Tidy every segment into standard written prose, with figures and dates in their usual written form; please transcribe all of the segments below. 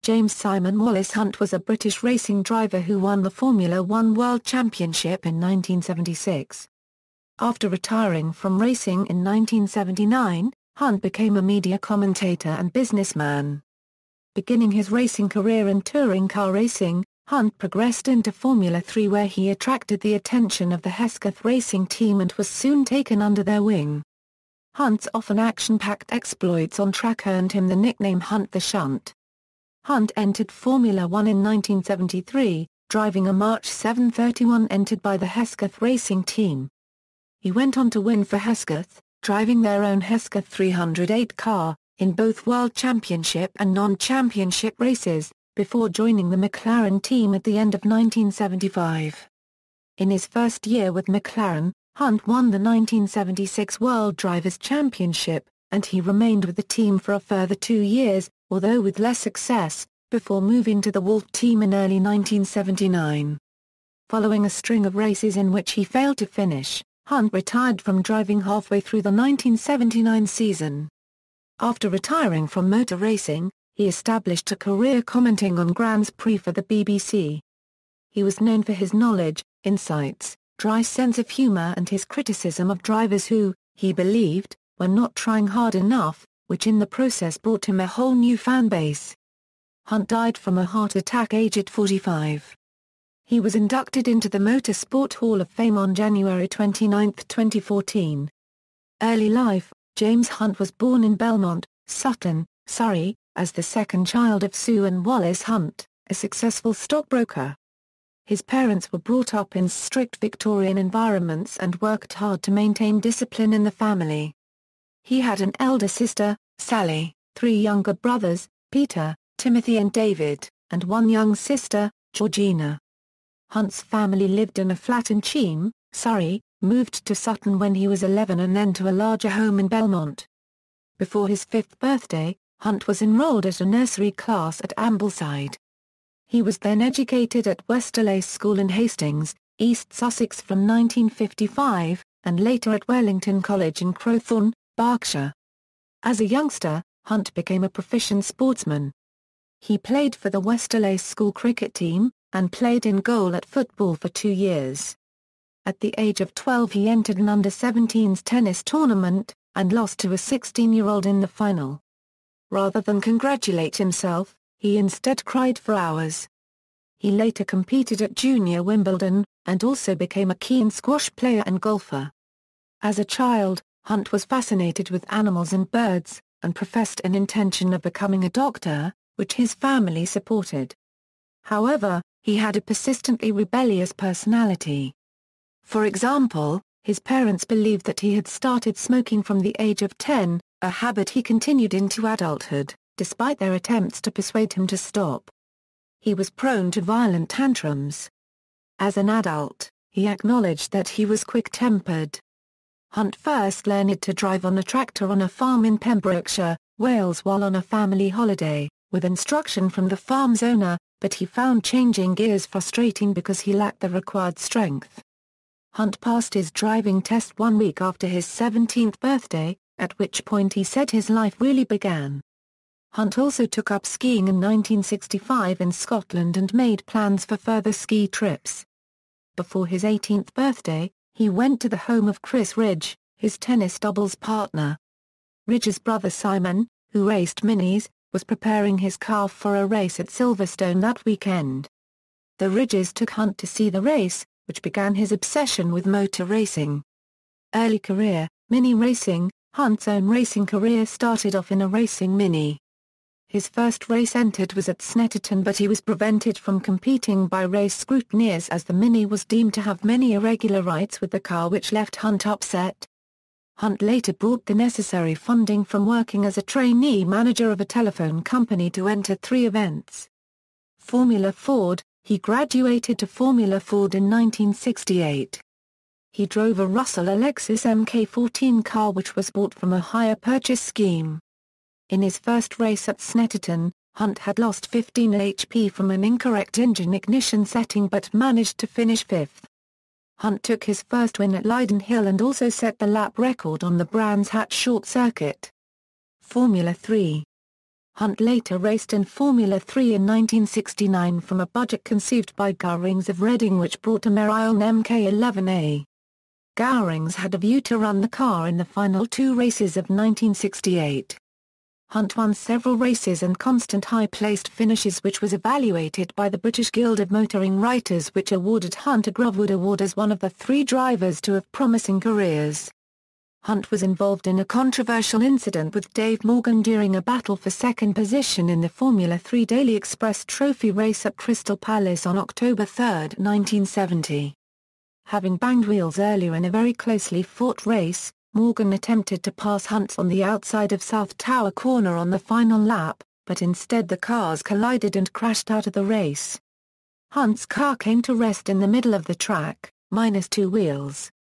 James Simon Wallis Hunt was a British racing driver who won the Formula One World Championship in 1976. After retiring from racing in 1979, Hunt became a media commentator and businessman. Beginning his racing career in touring car racing, Hunt progressed into Formula 3 where he attracted the attention of the Hesketh Racing team and was soon taken under their wing. Hunt's often action-packed exploits on track earned him the nickname Hunt the Shunt. Hunt entered Formula One in 1973, driving a March 731 entered by the Hesketh Racing team. He went on to win for Hesketh, driving their own Hesketh 308 car, in both World Championship and non-championship races, before joining the McLaren team at the end of 1975. In his first year with McLaren, Hunt won the 1976 World Drivers' Championship, and he remained with the team for a further 2 years, although with less success, before moving to the Wolf team in early 1979. Following a string of races in which he failed to finish, Hunt retired from driving halfway through the 1979 season. After retiring from motor racing, he established a career commenting on Grands Prix for the BBC. He was known for his knowledge, insights, dry sense of humour and his criticism of drivers who, he believed, were not trying hard enough, which in the process brought him a whole new fan base. Hunt died from a heart attack aged 45. He was inducted into the Motorsport Hall of Fame on January 29, 2014. Early life: James Hunt was born in Belmont, Sutton, Surrey, as the second child of Sue and Wallis Hunt, a successful stockbroker. His parents were brought up in strict Victorian environments and worked hard to maintain discipline in the family. He had an elder sister, Sally, 3 younger brothers, Peter, Timothy and David, and 1 young sister, Georgina. Hunt's family lived in a flat in Cheam, Surrey, moved to Sutton when he was 11 and then to a larger home in Belmont. Before his 5th birthday, Hunt was enrolled at a nursery class at Ambleside. He was then educated at Westerleigh School in Hastings, East Sussex from 1955, and later at Wellington College in Crowthorne, Berkshire. As a youngster, Hunt became a proficient sportsman. He played for the Westerleigh School cricket team, and played in goal at football for 2 years. At the age of 12 he entered an under-17s tennis tournament, and lost to a 16-year-old in the final. Rather than congratulate himself, he instead cried for hours. He later competed at Junior Wimbledon, and also became a keen squash player and golfer. As a child, Hunt was fascinated with animals and birds, and professed an intention of becoming a doctor, which his family supported. However, he had a persistently rebellious personality. For example, his parents believed that he had started smoking from the age of 10, a habit he continued into adulthood, despite their attempts to persuade him to stop. He was prone to violent tantrums. As an adult, he acknowledged that he was quick-tempered. Hunt first learned to drive on a tractor on a farm in Pembrokeshire, Wales while on a family holiday, with instruction from the farm's owner, but he found changing gears frustrating because he lacked the required strength. Hunt passed his driving test 1 week after his 17th birthday, at which point he said his life really began. Hunt also took up skiing in 1965 in Scotland and made plans for further ski trips. Before his 18th birthday, he went to the home of Chris Ridge, his tennis doubles partner. Ridge's brother Simon, who raced minis, was preparing his car for a race at Silverstone that weekend. The Ridges took Hunt to see the race, which began his obsession with motor racing. Early career: mini racing. Hunt's own racing career started off in a racing mini. His first race entered was at Snetterton, but he was prevented from competing by race scrutineers as the Mini was deemed to have many irregularities with the car, which left Hunt upset. Hunt later brought the necessary funding from working as a trainee manager of a telephone company to enter 3 events. Formula Ford: he graduated to Formula Ford in 1968. He drove a Russell Alexis MK14 car which was bought from a hire purchase scheme. In his first race at Snetterton, Hunt had lost 15 HP from an incorrect engine ignition setting but managed to finish 5th. Hunt took his first win at Leiden Hill and also set the lap record on the Brands Hatch short circuit. Formula 3. Hunt later raced in Formula 3 in 1969 from a budget conceived by Gowrings of Reading which brought a Merilon Mk11A. Gowrings had a view to run the car in the final two races of 1968. Hunt won several races and constant high-placed finishes which was evaluated by the British Guild of Motoring Writers which awarded Hunt a Grovewood Award as one of the three drivers to have promising careers. Hunt was involved in a controversial incident with Dave Morgan during a battle for second position in the Formula 3 Daily Express Trophy race at Crystal Palace on October 3, 1970. Having banged wheels earlier in a very closely fought race, Morgan attempted to pass Hunt on the outside of South Tower Corner on the final lap, but instead the cars collided and crashed out of the race. Hunt's car came to rest in the middle of the track, minus two wheels.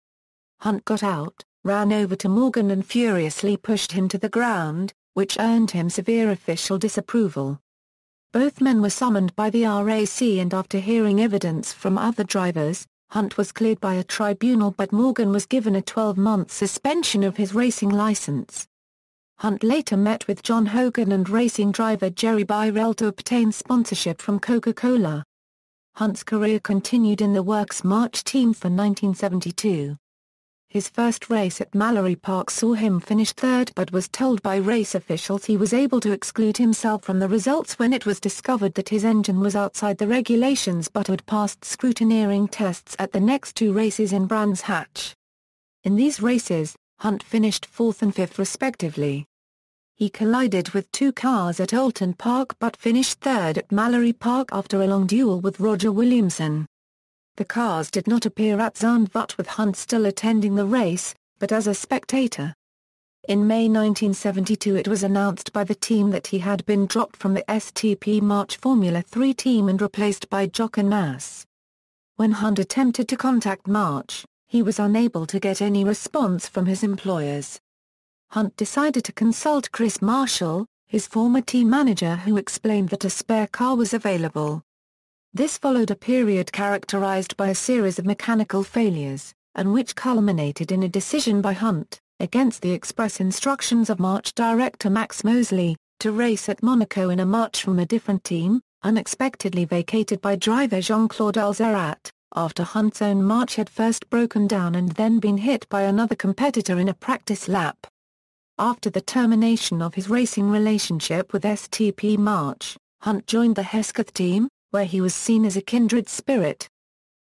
Hunt got out, ran over to Morgan and furiously pushed him to the ground, which earned him severe official disapproval. Both men were summoned by the RAC and after hearing evidence from other drivers, Hunt was cleared by a tribunal but Morgan was given a 12-month suspension of his racing license. Hunt later met with John Hogan and racing driver Jerry Byrell to obtain sponsorship from Coca-Cola. Hunt's career continued in the Works March team for 1972. His first race at Mallory Park saw him finish third but was told by race officials he was able to exclude himself from the results when it was discovered that his engine was outside the regulations but had passed scrutineering tests at the next two races in Brands Hatch. In these races, Hunt finished fourth and fifth respectively. He collided with two cars at Oulton Park but finished third at Mallory Park after a long duel with Roger Williamson. The cars did not appear at Zandvoort with Hunt still attending the race, but as a spectator. In May 1972 it was announced by the team that he had been dropped from the STP March Formula 3 team and replaced by Jochen Mass. When Hunt attempted to contact March, he was unable to get any response from his employers. Hunt decided to consult Chris Marshall, his former team manager, who explained that a spare car was available. This followed a period characterized by a series of mechanical failures, and which culminated in a decision by Hunt, against the express instructions of March director Max Mosley, to race at Monaco in a March from a different team, unexpectedly vacated by driver Jean-Claude Alzerat, after Hunt's own March had first broken down and then been hit by another competitor in a practice lap. After the termination of his racing relationship with STP March, Hunt joined the Hesketh team, where he was seen as a kindred spirit.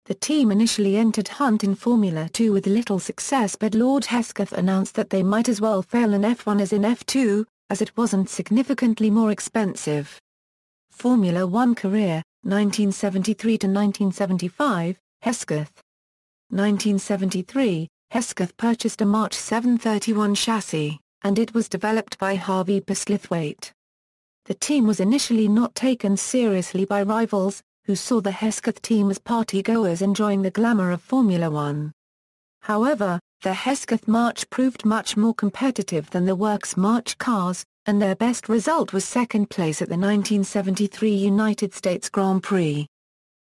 The team initially entered Hunt in Formula 2 with little success but Lord Hesketh announced that they might as well fail in F1 as in F2, as it wasn't significantly more expensive. Formula 1 career, 1973 to 1975, Hesketh. 1973, Hesketh purchased a March 731 chassis, and it was developed by Harvey Postlethwaite. The team was initially not taken seriously by rivals, who saw the Hesketh team as party-goers enjoying the glamour of Formula 1. However, the Hesketh March proved much more competitive than the Works March cars, and their best result was second place at the 1973 United States Grand Prix.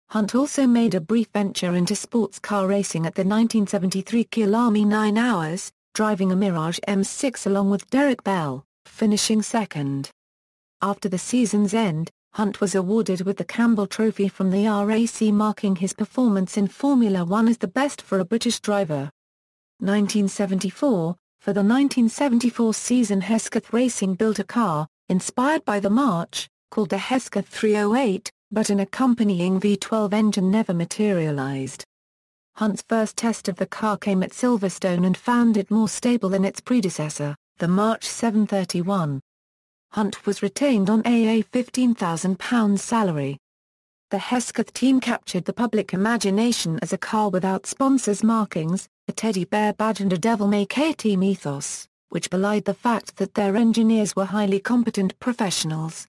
Hunt also made a brief venture into sports car racing at the 1973 Kyalami 9 Hours, driving a Mirage M6 along with Derek Bell, finishing second. After the season's end, Hunt was awarded with the Campbell Trophy from the RAC, marking his performance in Formula 1 as the best for a British driver. 1974, for the 1974 season Hesketh Racing built a car, inspired by the March, called the Hesketh 308, but an accompanying V12 engine never materialized. Hunt's first test of the car came at Silverstone and found it more stable than its predecessor, the March 731. Hunt was retained on a £15,000 salary. The Hesketh team captured the public imagination as a car without sponsors' markings, a teddy bear badge and a devil-may-care team ethos, which belied the fact that their engineers were highly competent professionals.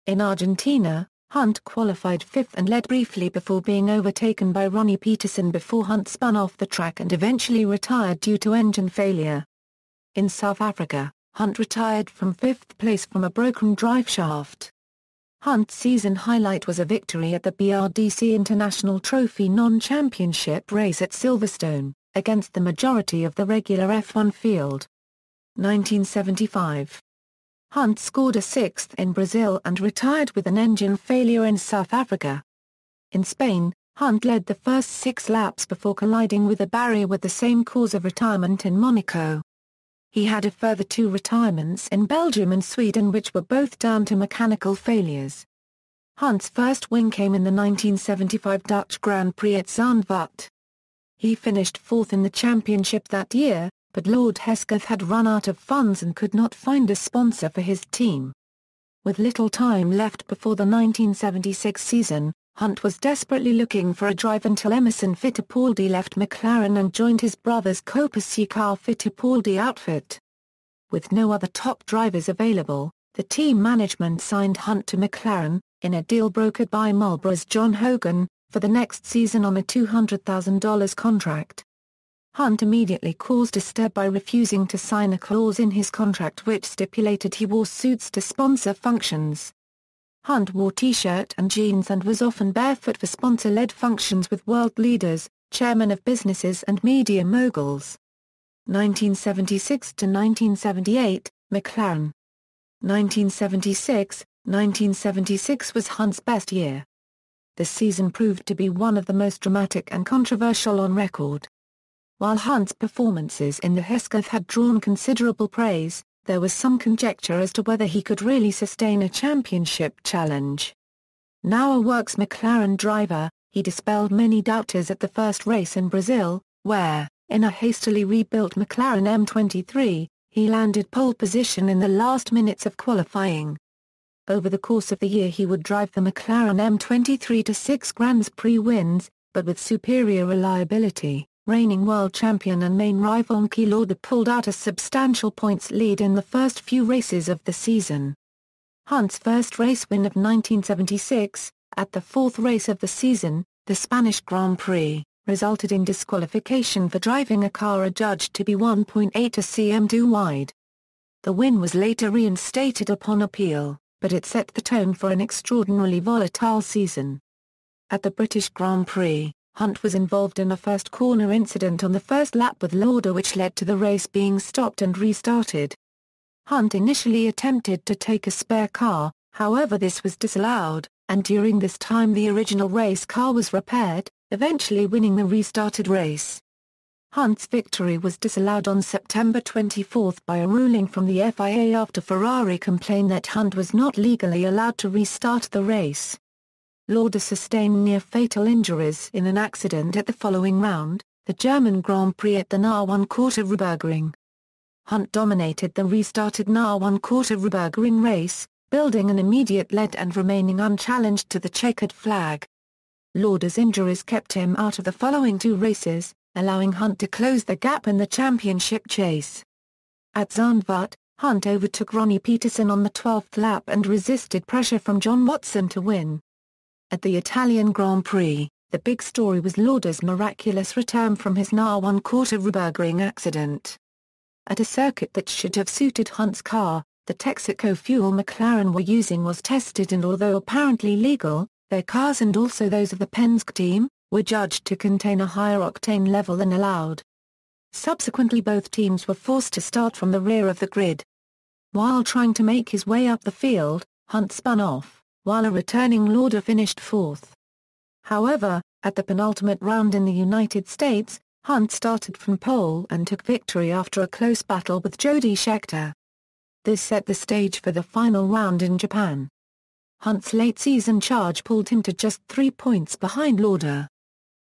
In Argentina, Hunt qualified fifth and led briefly before being overtaken by Ronnie Peterson before Hunt spun off the track and eventually retired due to engine failure. In South Africa, Hunt retired from fifth place from a broken driveshaft. Hunt's season highlight was a victory at the BRDC International Trophy non-championship race at Silverstone, against the majority of the regular F1 field. 1975. Hunt scored a sixth in Brazil and retired with an engine failure in South Africa. In Spain, Hunt led the first 6 laps before colliding with a barrier with the same cause of retirement in Monaco. He had a further 2 retirements in Belgium and Sweden, which were both down to mechanical failures. Hunt's first win came in the 1975 Dutch Grand Prix at Zandvoort. He finished 4th in the championship that year, but Lord Hesketh had run out of funds and could not find a sponsor for his team. With little time left before the 1976 season, Hunt was desperately looking for a drive until Emerson Fittipaldi left McLaren and joined his brother's Copisecar Fittipaldi outfit. With no other top drivers available, the team management signed Hunt to McLaren, in a deal brokered by Marlborough's John Hogan, for the next season on a $200,000 contract. Hunt immediately caused a stir by refusing to sign a clause in his contract which stipulated he wore suits to sponsor functions. Hunt wore t-shirt and jeans and was often barefoot for sponsor-led functions with world leaders, chairmen of businesses and media moguls. 1976 to 1978, McLaren. 1976 was Hunt's best year. The season proved to be one of the most dramatic and controversial on record. While Hunt's performances in the Hesketh had drawn considerable praise, there was some conjecture as to whether he could really sustain a championship challenge. Now a works McLaren driver, he dispelled many doubters at the first race in Brazil, where, in a hastily rebuilt McLaren M23, he landed pole position in the last minutes of qualifying. Over the course of the year he would drive the McLaren M23 to 6 Grands Prix wins, but with superior reliability. Reigning world champion and main rival Niki Lauda pulled out a substantial points lead in the first few races of the season. Hunt's first race win of 1976, at the 4th race of the season, the Spanish Grand Prix, resulted in disqualification for driving a car adjudged to be 1.8 cm too wide. The win was later reinstated upon appeal, but it set the tone for an extraordinarily volatile season. At the British Grand Prix, Hunt was involved in a first corner incident on the first lap with Lauda which led to the race being stopped and restarted. Hunt initially attempted to take a spare car, however this was disallowed, and during this time the original race car was repaired, eventually winning the restarted race. Hunt's victory was disallowed on September 24 by a ruling from the FIA after Ferrari complained that Hunt was not legally allowed to restart the race. Lauda sustained near-fatal injuries in an accident at the following round, the German Grand Prix at the Nürburgring. Hunt dominated the restarted Nürburgring race, building an immediate lead and remaining unchallenged to the checkered flag. Lauda's injuries kept him out of the following 2 races, allowing Hunt to close the gap in the championship chase. At Zandvoort, Hunt overtook Ronnie Peterson on the 12th lap and resisted pressure from John Watson to win. At the Italian Grand Prix, the big story was Lauda's miraculous return from his Nürburgring accident. At a circuit that should have suited Hunt's car, the Texaco fuel McLaren were using was tested and although apparently legal, their cars and also those of the Penske team, were judged to contain a higher octane level than allowed. Subsequently both teams were forced to start from the rear of the grid. While trying to make his way up the field, Hunt spun off, while a returning Lauda finished 4th. However, at the penultimate round in the United States, Hunt started from pole and took victory after a close battle with Jody Scheckter. This set the stage for the final round in Japan. Hunt's late-season charge pulled him to just 3 points behind Lauda.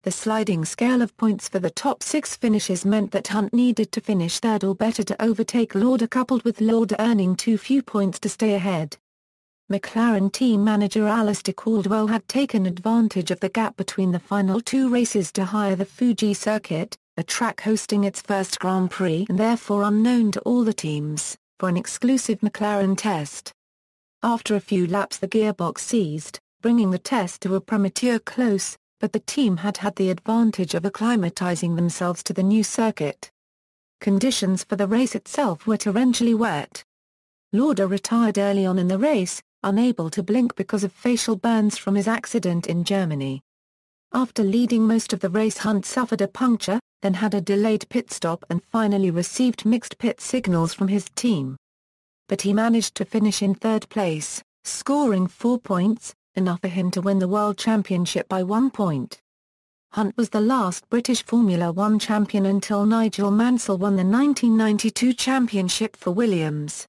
The sliding scale of points for the top 6 finishes meant that Hunt needed to finish 3rd or better to overtake Lauda, coupled with Lauda earning too few points to stay ahead. McLaren team manager Alistair Caldwell had taken advantage of the gap between the final 2 races to hire the Fuji circuit, a track hosting its first Grand Prix and therefore unknown to all the teams, for an exclusive McLaren test. After a few laps the gearbox seized, bringing the test to a premature close, but the team had the advantage of acclimatizing themselves to the new circuit. Conditions for the race itself were torrentially wet. Lauda retired early on in the race, unable to blink because of facial burns from his accident in Germany. After leading most of the race, Hunt suffered a puncture, then had a delayed pit stop and finally received mixed pit signals from his team. but he managed to finish in third place, scoring 4 points, enough for him to win the World Championship by 1 point. Hunt was the last British Formula One champion until Nigel Mansell won the 1992 championship for Williams.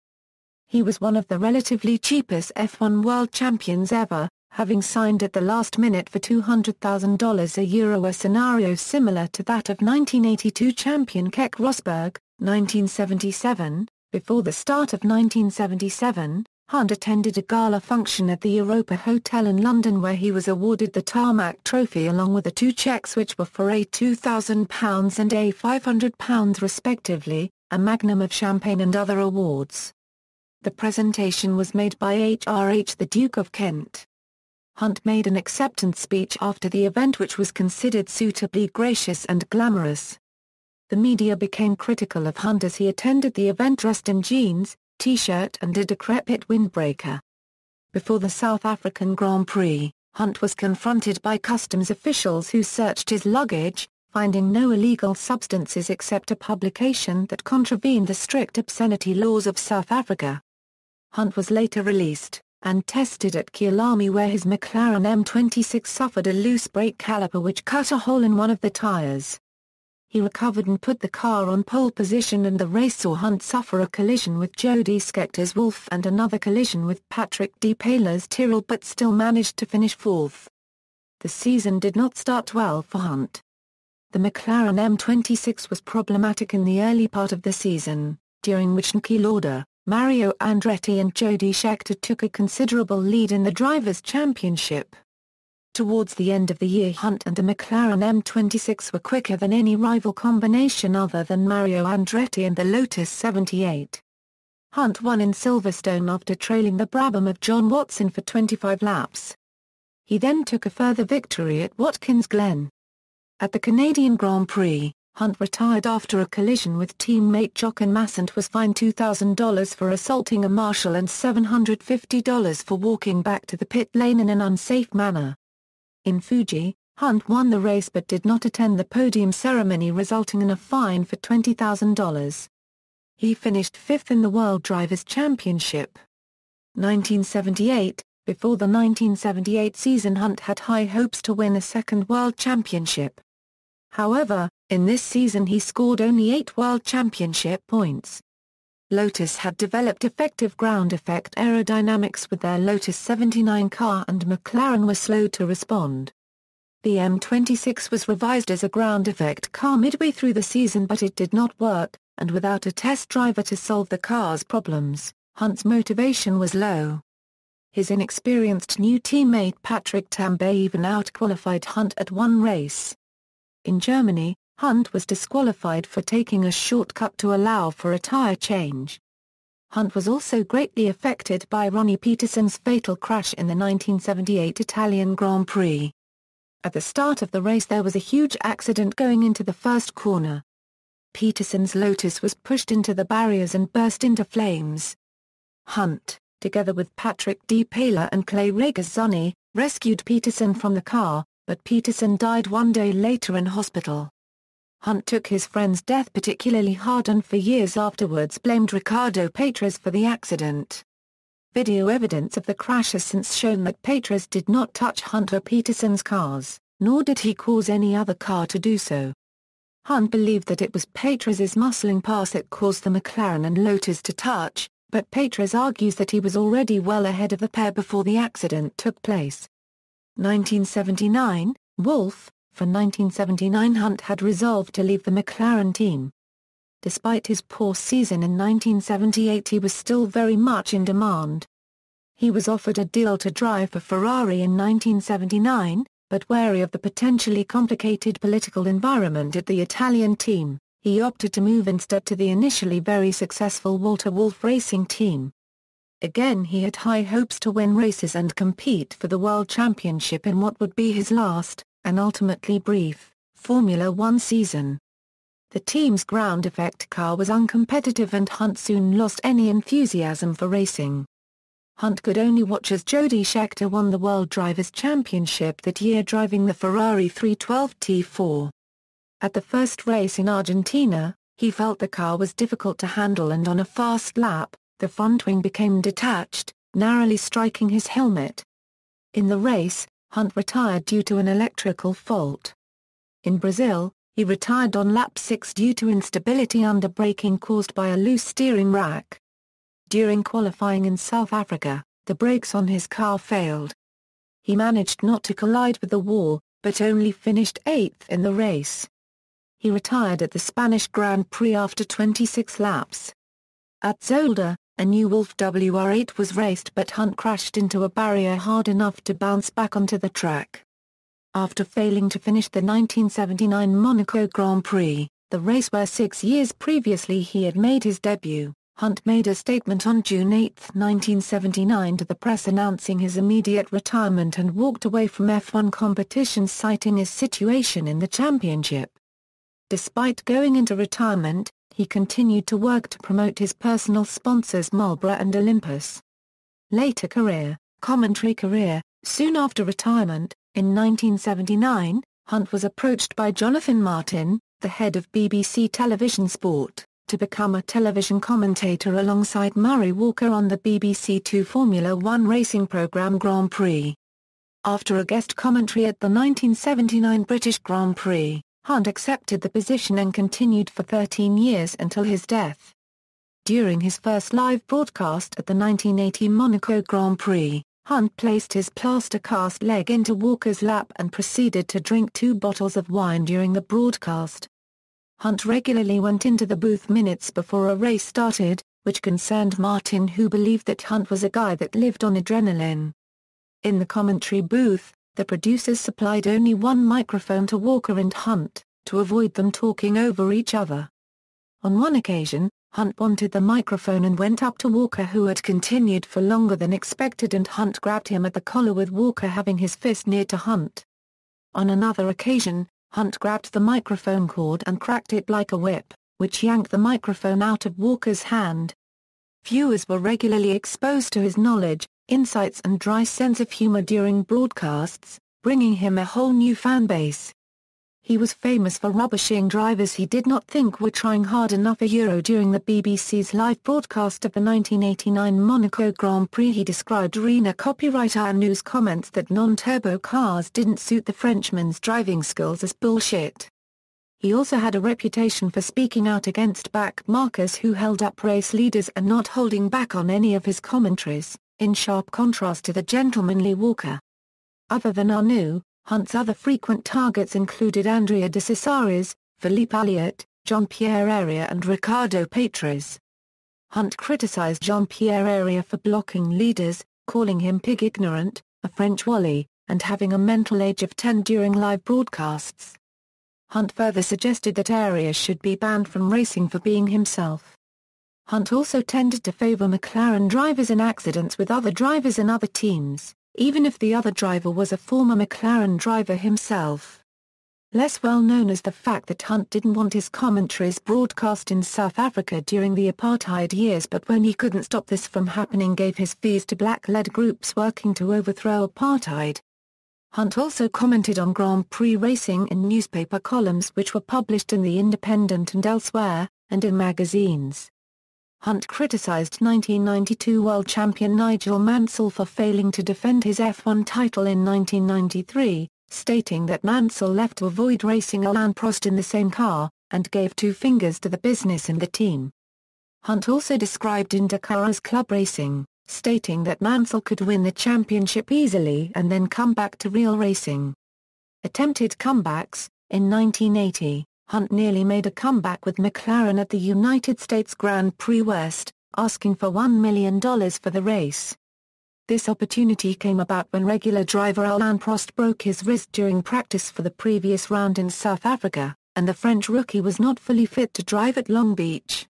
He was one of the relatively cheapest F1 world champions ever, having signed at the last minute for $200,000 a year, a scenario similar to that of 1982 champion Keke Rosberg. 1977, before the start of 1977, Hunt attended a gala function at the Europa Hotel in London where he was awarded the Tarmac Trophy along with the 2 cheques which were for a £2,000 and a £500 respectively, a magnum of champagne and other awards. The presentation was made by HRH the Duke of Kent. Hunt made an acceptance speech after the event which was considered suitably gracious and glamorous. The media became critical of Hunt as he attended the event dressed in jeans, t-shirt and a decrepit windbreaker. Before the South African Grand Prix, Hunt was confronted by customs officials who searched his luggage, finding no illegal substances except a publication that contravened the strict obscenity laws of South Africa. Hunt was later released, and tested at Kyalami where his McLaren M26 suffered a loose brake caliper which cut a hole in one of the tyres. He recovered and put the car on pole position, and the race saw Hunt suffer a collision with Jody Scheckter's Wolf and another collision with Patrick Depail's Tyrrell, but still managed to finish fourth. The season did not start well for Hunt. The McLaren M26 was problematic in the early part of the season, during which Niki Lauda, Mario Andretti and Jody Scheckter took a considerable lead in the Drivers' Championship. Towards the end of the year, Hunt and the McLaren M26 were quicker than any rival combination other than Mario Andretti and the Lotus 78. Hunt won in Silverstone after trailing the Brabham of John Watson for 25 laps. He then took a further victory at Watkins Glen. At the Canadian Grand Prix, Hunt retired after a collision with teammate Jochen Mass and was fined $2,000 for assaulting a marshal and $750 for walking back to the pit lane in an unsafe manner. In Fuji, Hunt won the race but did not attend the podium ceremony, resulting in a fine for $20,000. He finished fifth in the World Drivers' Championship. 1978, before the 1978 season, Hunt had high hopes to win a second World Championship. However, in this season he scored only 8 World Championship points. Lotus had developed effective ground effect aerodynamics with their Lotus 79 car, and McLaren was slow to respond. The M26 was revised as a ground effect car midway through the season, but it did not work, and without a test driver to solve the car's problems, Hunt's motivation was low. His inexperienced new teammate Patrick Tambay even outqualified Hunt at one race. In Germany, Hunt was disqualified for taking a shortcut to allow for a tyre change. Hunt was also greatly affected by Ronnie Peterson's fatal crash in the 1978 Italian Grand Prix. At the start of the race there was a huge accident going into the first corner. Peterson's Lotus was pushed into the barriers and burst into flames. Hunt, together with Patrick Depailler and Clay Regazzoni, rescued Peterson from the car, but Peterson died 1 day later in hospital. Hunt took his friend's death particularly hard and for years afterwards blamed Riccardo Patrese for the accident. Video evidence of the crash has since shown that Patrese did not touch Hunt or Peterson's cars, nor did he cause any other car to do so. Hunt believed that it was Patrese's muscling pass that caused the McLaren and Lotus to touch, but Patrese argues that he was already well ahead of the pair before the accident took place. 1979, Wolf. For 1979 Hunt had resolved to leave the McLaren team. Despite his poor season in 1978 he was still very much in demand. He was offered a deal to drive for Ferrari in 1979, but wary of the potentially complicated political environment at the Italian team, he opted to move instead to the initially very successful Walter Wolf Racing team. Again he had high hopes to win races and compete for the World Championship in what would be his last, and ultimately brief, Formula One season. The team's ground effect car was uncompetitive and Hunt soon lost any enthusiasm for racing. Hunt could only watch as Jody Scheckter won the World Drivers' Championship that year driving the Ferrari 312 T4. At the first race in Argentina, he felt the car was difficult to handle and on a fast lap, The front wing became detached, narrowly striking his helmet. In the race, Hunt retired due to an electrical fault. In Brazil, he retired on lap 6 due to instability under braking caused by a loose steering rack. During qualifying in South Africa, the brakes on his car failed. He managed not to collide with the wall, but only finished 8th in the race. He retired at the Spanish Grand Prix after 26 laps. At Zolder, a new Wolf WR8 was raced but Hunt crashed into a barrier hard enough to bounce back onto the track. After failing to finish the 1979 Monaco Grand Prix, the race where 6 years previously he had made his debut, Hunt made a statement on June 8, 1979 to the press announcing his immediate retirement and walked away from F1 competitions citing his situation in the championship. Despite going into retirement, he continued to work to promote his personal sponsors Marlboro and Olympus. Later career, commentary career. Soon after retirement, in 1979, Hunt was approached by Jonathan Martin, the head of BBC Television Sport, to become a television commentator alongside Murray Walker on the BBC Two Formula One racing programme Grand Prix. After a guest commentary at the 1979 British Grand Prix, Hunt accepted the position and continued for 13 years until his death. During his first live broadcast at the 1980 Monaco Grand Prix, Hunt placed his plaster cast leg into Walker's lap and proceeded to drink 2 bottles of wine during the broadcast. Hunt regularly went into the booth minutes before a race started, which concerned Martin, who believed that Hunt was a guy that lived on adrenaline. In the commentary booth, the producers supplied only one microphone to Walker and Hunt, to avoid them talking over each other. On one occasion, Hunt wanted the microphone and went up to Walker, who had continued for longer than expected, and Hunt grabbed him at the collar with Walker having his fist near to Hunt. On another occasion, Hunt grabbed the microphone cord and cracked it like a whip, which yanked the microphone out of Walker's hand. Viewers were regularly exposed to his knowledge, insights and dry sense of humor during broadcasts, bringing him a whole new fan base. He was famous for rubbishing drivers he did not think were trying hard enough. During the BBC's live broadcast of the 1989 Monaco Grand Prix, he described arena copywriter Arnoux' comments that non-turbo cars didn't suit the Frenchman's driving skills as bullshit. He also had a reputation for speaking out against back markers who held up race leaders and not holding back on any of his commentaries, in sharp contrast to the gentlemanly Walker. Other than Arnoux, Hunt's other frequent targets included Andrea de Cesaris, Philippe Alliot, Jean-Pierre Aria and Ricardo Patrese. Hunt criticized Jean-Pierre Aria for blocking leaders, calling him pig ignorant, a French wally, and having a mental age of 10 during live broadcasts. Hunt further suggested that Aria should be banned from racing for being himself. Hunt also tended to favor McLaren drivers in accidents with other drivers in other teams, even if the other driver was a former McLaren driver himself. Less well known is the fact that Hunt didn't want his commentaries broadcast in South Africa during the apartheid years, but when he couldn't stop this from happening, gave his fees to black-led groups working to overthrow apartheid. Hunt also commented on Grand Prix racing in newspaper columns which were published in The Independent and elsewhere, and in magazines. Hunt criticized 1992 world champion Nigel Mansell for failing to defend his F1 title in 1993, stating that Mansell left to avoid racing Alain Prost in the same car, and gave 2 fingers to the business and the team. Hunt also described IndyCar as club racing, stating that Mansell could win the championship easily and then come back to real racing. Attempted comebacks. In 1980, Hunt nearly made a comeback with McLaren at the United States Grand Prix West, asking for $1 million for the race. This opportunity came about when regular driver Alain Prost broke his wrist during practice for the previous round in South Africa, and the French rookie was not fully fit to drive at Long Beach.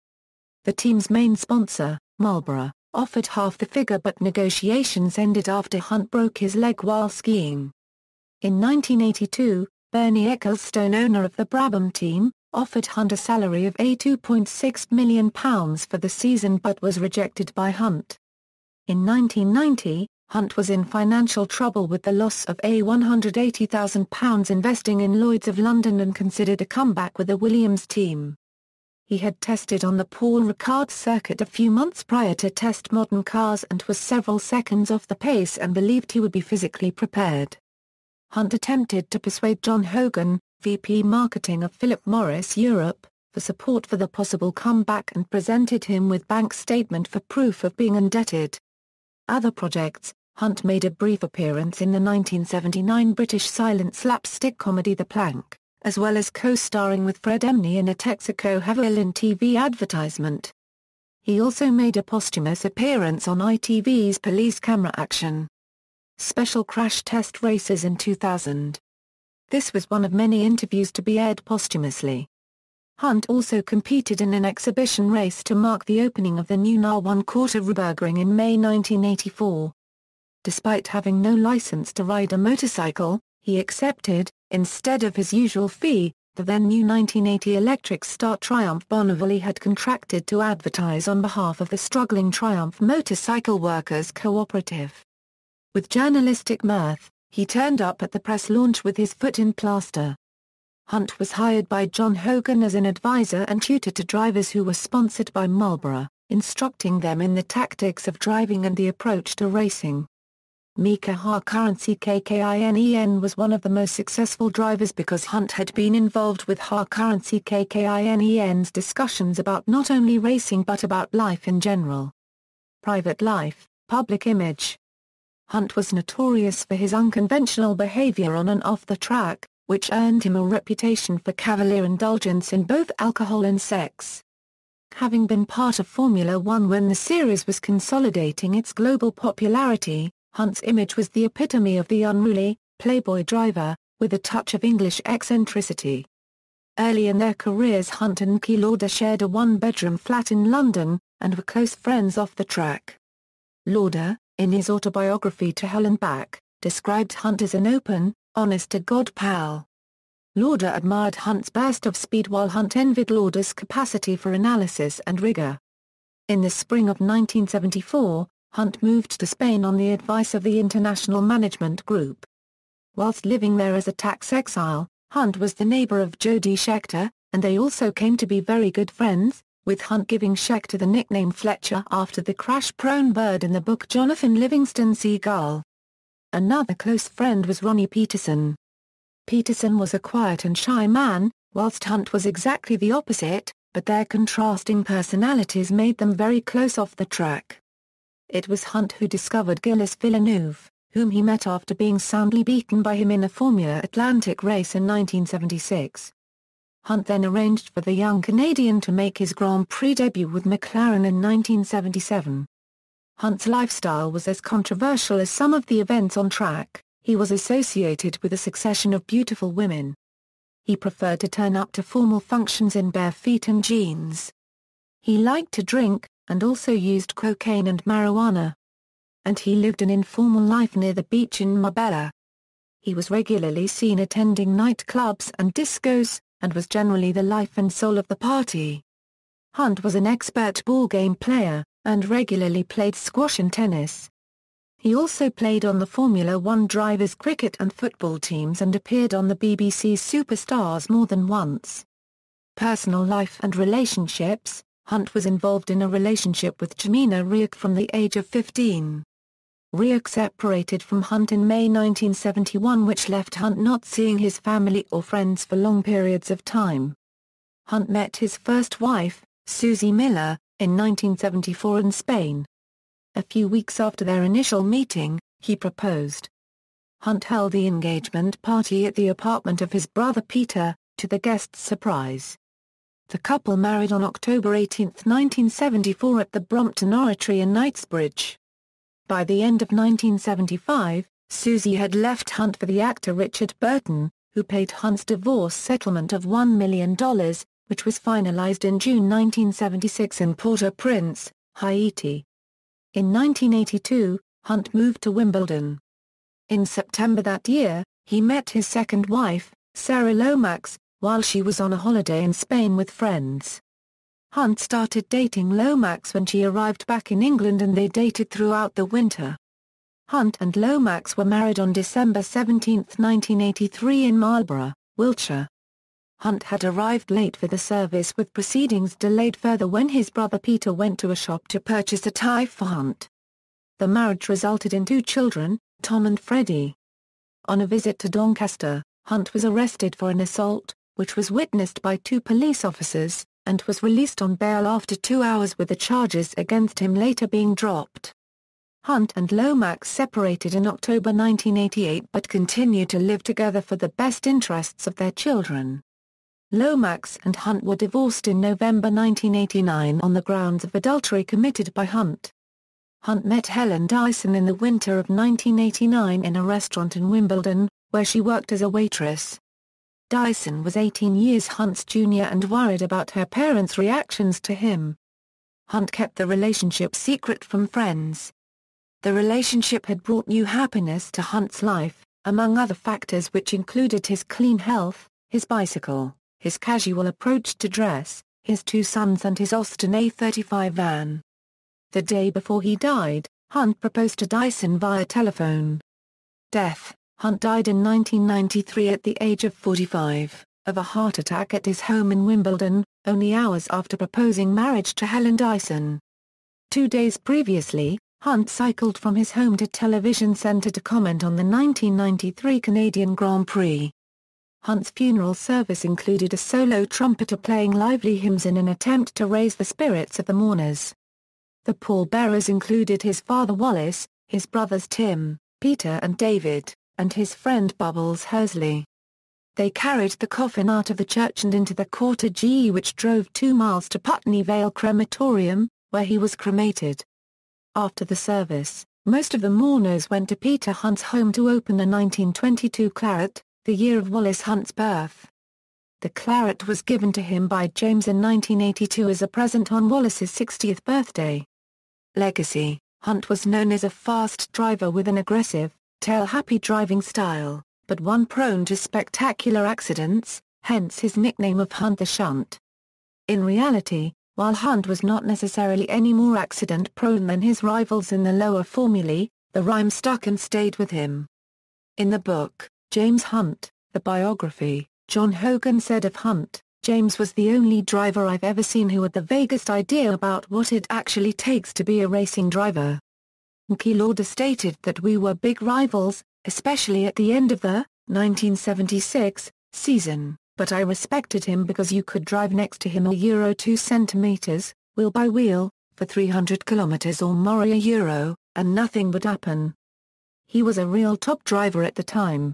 The team's main sponsor, Marlboro, offered half the figure, but negotiations ended after Hunt broke his leg while skiing. In 1982, Bernie Ecclestone, owner of the Brabham team, offered Hunt a salary of £2.6 million for the season but was rejected by Hunt. In 1990, Hunt was in financial trouble with the loss of £180,000 investing in Lloyd's of London and considered a comeback with the Williams team. He had tested on the Paul Ricard circuit a few months prior to test modern cars and was several seconds off the pace and believed he would be physically prepared. Hunt attempted to persuade John Hogan, VP Marketing of Philip Morris Europe, for support for the possible comeback and presented him with bank statement for proof of being indebted. Other projects: Hunt made a brief appearance in the 1979 British silent slapstick comedy The Plank, as well as co-starring with Fred Emney in a Texaco Havilland TV advertisement. He also made a posthumous appearance on ITV's Police Camera Action Special Crash Test Races in 2000. This was one of many interviews to be aired posthumously. Hunt also competed in an exhibition race to mark the opening of the new NA1 Nürburgring in May 1984. Despite having no license to ride a motorcycle, he accepted, instead of his usual fee, the then-new 1980 electric Start Triumph Bonneville he had contracted to advertise on behalf of the struggling Triumph Motorcycle Workers Cooperative. With journalistic mirth, he turned up at the press launch with his foot in plaster. Hunt was hired by John Hogan as an advisor and tutor to drivers who were sponsored by Marlboro, instructing them in the tactics of driving and the approach to racing. Mika Hakkinen Kkinen was one of the most successful drivers because Hunt had been involved with Hakkinen Kkinen's discussions about not only racing but about life in general. Private life, public image. Hunt was notorious for his unconventional behavior on and off the track, which earned him a reputation for cavalier indulgence in both alcohol and sex. Having been part of Formula One when the series was consolidating its global popularity, Hunt's image was the epitome of the unruly, playboy driver, with a touch of English eccentricity. Early in their careers Hunt and Niki Lauda shared a one-bedroom flat in London, and were close friends off the track. Lauda, in his autobiography To Hell and Back, described Hunt as an open, honest-to-God pal. Lauda admired Hunt's burst of speed while Hunt envied Lauda's capacity for analysis and rigor. In the spring of 1974, Hunt moved to Spain on the advice of the International Management Group. Whilst living there as a tax exile, Hunt was the neighbor of Jody Scheckter, and they also came to be very good friends, with Hunt giving Scheckter the nickname Fletcher after the crash-prone bird in the book Jonathan Livingston Seagull. Another close friend was Ronnie Peterson. Peterson was a quiet and shy man, whilst Hunt was exactly the opposite, but their contrasting personalities made them very close off the track. It was Hunt who discovered Gilles Villeneuve, whom he met after being soundly beaten by him in a Formula Atlantic race in 1976. Hunt then arranged for the young Canadian to make his Grand Prix debut with McLaren in 1977. Hunt's lifestyle was as controversial as some of the events on track. He was associated with a succession of beautiful women. He preferred to turn up to formal functions in bare feet and jeans. He liked to drink, and also used cocaine and marijuana. And he lived an informal life near the beach in Marbella. He was regularly seen attending nightclubs and discos, and was generally the life and soul of the party. Hunt was an expert ballgame player, and regularly played squash and tennis. He also played on the Formula One drivers' cricket and football teams and appeared on the BBC's Superstars more than once. Personal life and relationships. Hunt was involved in a relationship with Jemina Rioch from the age of 15. Rioch separated from Hunt in May 1971, which left Hunt not seeing his family or friends for long periods of time. Hunt met his first wife, Susie Miller, in 1974 in Spain. A few weeks after their initial meeting, he proposed. Hunt held the engagement party at the apartment of his brother Peter, to the guests' surprise. The couple married on October 18, 1974 at the Brompton Oratory in Knightsbridge. By the end of 1975, Susie had left Hunt for the actor Richard Burton, who paid Hunt's divorce settlement of $1 million, which was finalized in June 1976 in Port-au-Prince, Haiti. In 1982, Hunt moved to Wimbledon. In September that year, he met his second wife, Sarah Lomax, while she was on a holiday in Spain with friends. Hunt started dating Lomax when she arrived back in England and they dated throughout the winter. Hunt and Lomax were married on December 17, 1983 in Marlborough, Wiltshire. Hunt had arrived late for the service, with proceedings delayed further when his brother Peter went to a shop to purchase a tie for Hunt. The marriage resulted in 2 children, Tom and Freddie. On a visit to Doncaster, Hunt was arrested for an assault, which was witnessed by 2 police officers, and was released on bail after 2 hours, with the charges against him later being dropped. Hunt and Lomax separated in October 1988 but continued to live together for the best interests of their children. Lomax and Hunt were divorced in November 1989 on the grounds of adultery committed by Hunt. Hunt met Helen Dyson in the winter of 1989 in a restaurant in Wimbledon, where she worked as a waitress. Dyson was 18 years Hunt's junior and worried about her parents' reactions to him. Hunt kept the relationship secret from friends. The relationship had brought new happiness to Hunt's life, among other factors which included his clean health, his bicycle, his casual approach to dress, his 2 sons and his Austin A35 van. The day before he died, Hunt proposed to Dyson via telephone. Death: Hunt died in 1993 at the age of 45, of a heart attack at his home in Wimbledon, only hours after proposing marriage to Helen Dyson. 2 days previously, Hunt cycled from his home to Television Centre to comment on the 1993 Canadian Grand Prix. Hunt's funeral service included a solo trumpeter playing lively hymns in an attempt to raise the spirits of the mourners. The pallbearers included his father Wallace, his brothers Tim, Peter and David, and his friend Bubbles Hersley. They carried the coffin out of the church and into the cortege, which drove 2 miles to Putney Vale Crematorium, where he was cremated. After the service, most of the mourners went to Peter Hunt's home to open a 1922 Claret, the year of Wallis Hunt's birth. The Claret was given to him by James in 1982 as a present on Wallis's 60th birthday. Legacy: Hunt was known as a fast driver with an aggressive, tail-happy driving style, but one prone to spectacular accidents, hence his nickname of Hunt the Shunt. In reality, while Hunt was not necessarily any more accident-prone than his rivals in the lower formulae, the rhyme stuck and stayed with him. In the book, James Hunt, The Biography, John Hogan said of Hunt, "James was the only driver I've ever seen who had the vaguest idea about what it actually takes to be a racing driver." Niki Lauda stated that we were big rivals, especially at the end of the 1976 season, but I respected him because you could drive next to him a 2 centimeters, wheel by wheel, for 300 kilometers or more a euro, and nothing would happen. He was a real top driver at the time.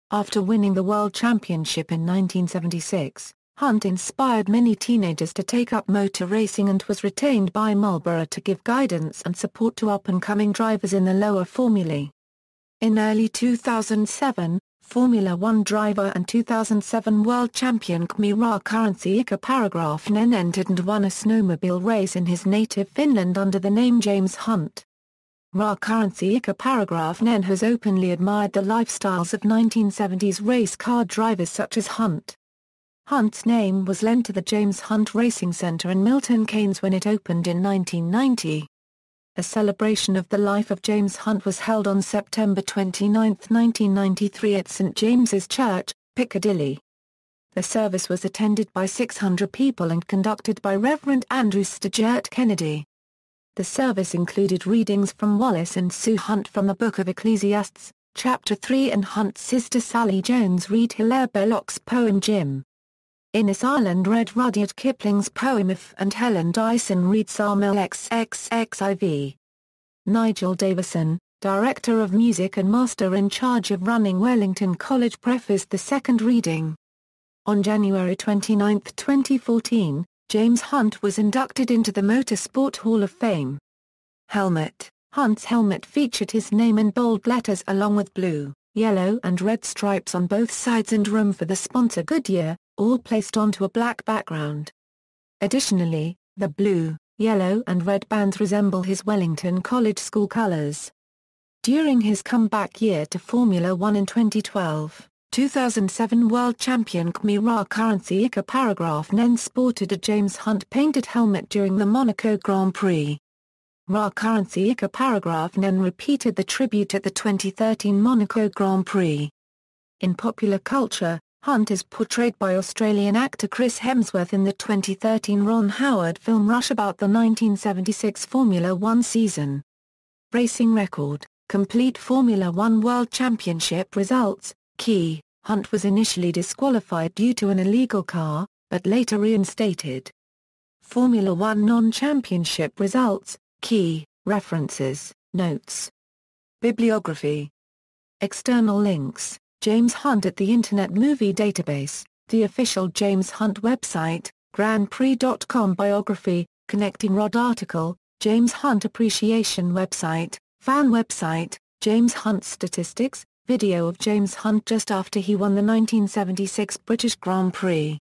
After winning the World Championship in 1976, Hunt inspired many teenagers to take up motor racing and was retained by Marlboro to give guidance and support to up-and-coming drivers in the lower formulae. In early 2007, Formula One driver and 2007 world champion Kimi Räikkönen Paragraph-Nen entered and won a snowmobile race in his native Finland under the name James Hunt. Räikkönen Paragraph-Nen has openly admired the lifestyles of 1970s race car drivers such as Hunt. Hunt's name was lent to the James Hunt Racing Centre in Milton Keynes when it opened in 1990. A celebration of the life of James Hunt was held on September 29, 1993 at St James's Church, Piccadilly. The service was attended by 600 people and conducted by Reverend Andrew Sturgett Kennedy. The service included readings from Wallace and Sue Hunt from the Book of Ecclesiastes, Chapter 3, and Hunt's sister Sally Jones read Hilaire Belloc's poem Jim. Innes Ireland read Rudyard Kipling's poem If, and Helen Dyson read Psalm XXXIV. Nigel Davison, Director of Music and Master in charge of running Wellington College, prefaced the second reading. On January 29, 2014, James Hunt was inducted into the Motorsport Hall of Fame. Helmet: Hunt's helmet featured his name in bold letters along with blue, yellow and red stripes on both sides and room for the sponsor Goodyear, all placed onto a black background. Additionally, the blue, yellow and red bands resemble his Wellington College school colors. During his comeback year to Formula One in 2012, 2007 world champion Kimi Räikkönen Paragraph-Nen sported a James Hunt painted helmet during the Monaco Grand Prix. Räikkönen Paragraph-Nen repeated the tribute at the 2013 Monaco Grand Prix. In popular culture, Hunt is portrayed by Australian actor Chris Hemsworth in the 2013 Ron Howard film Rush about the 1976 Formula One season. Racing record, complete Formula One World Championship results, key. Hunt was initially disqualified due to an illegal car, but later reinstated. Formula One non-championship results, key. References, notes. Bibliography. External links. James Hunt at the Internet Movie Database, the official James Hunt website, grandprix.com biography, connecting rod article, James Hunt appreciation website, fan website, James Hunt statistics, video of James Hunt just after he won the 1976 British Grand Prix.